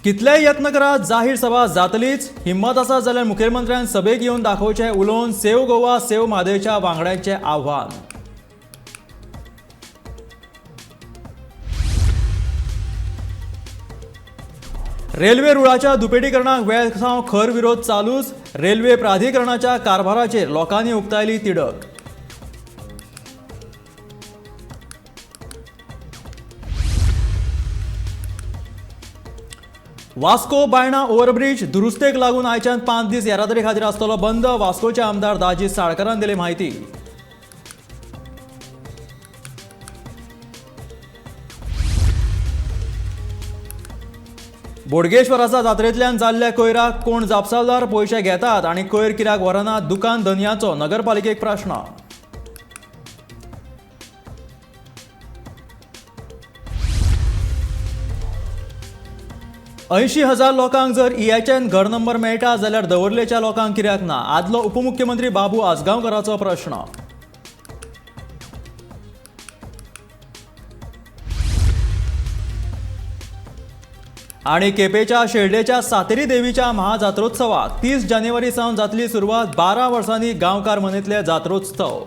कितलेय यत्न करात जाहीर सभा जातलीच हिम्मत आसा जाल्यार मुखेलमंत्र्यान सभेक येवन दाखोवचे उलोवन सेव गोवा सेव म्हादयच्या वांगड्यांचे आव्हान। रेल्वे रुळाच्या दुपेटीकरणाक वेळसाव खर विरोध चालूच। रेल्वे प्राधिकरणाच्या कारभाराचेर लोकांनी उक्तायली तिडक। वास्को बायणा ओव्हरब्रिज दुरुस्तेक लागून आयच्यान 5 दीस येरादारी खातीर आसतलो बंद। वास्कोचे आमदार दाजी साळकारान दिली माहिती। बोडगेश्वराचा जात्रेंतल्यान जाल्ल्या कोयराक कोण जापसालदार पयशे घेतात आनी कोयर कित्याक व्हरनात दुकान धन्याचो नगरपालिकेक प्रश्न। ऐंशी हजार लोकांक जर ईएचएन घर नंबर मेळटा जाल्यार दवर्लेच्या लोकांक कित्याक ना? आदलो उपमुख्यमंत्री बाबू आसगांवकाराचो प्रश्न। आणि केपेच्या शेल्डेच्या सातेरी देवीच्या महाजात्रोत्सवाक 30 जानेवारी सावन जातली सुरवात। 12 वर्सांनी गांवकार मनयतले जात्रोत्सव।